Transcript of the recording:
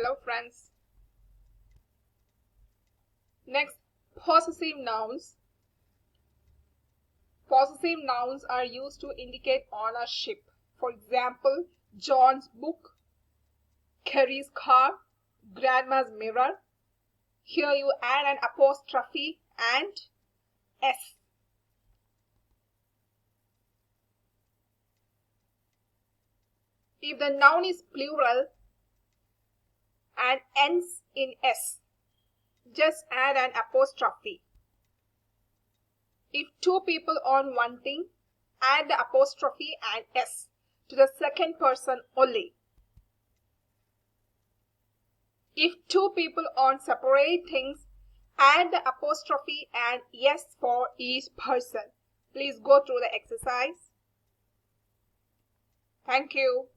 Hello friends. Next, possessive nouns. Possessive nouns are used to indicate ownership. For example, John's book, Carrie's car, Grandma's mirror. Here you add an apostrophe and S. If the noun is plural and ends in S, just add an apostrophe. If two people own one thing, add the apostrophe and S to the second person only. If two people own separate things, add the apostrophe and S for each person. Please go through the exercise. Thank you.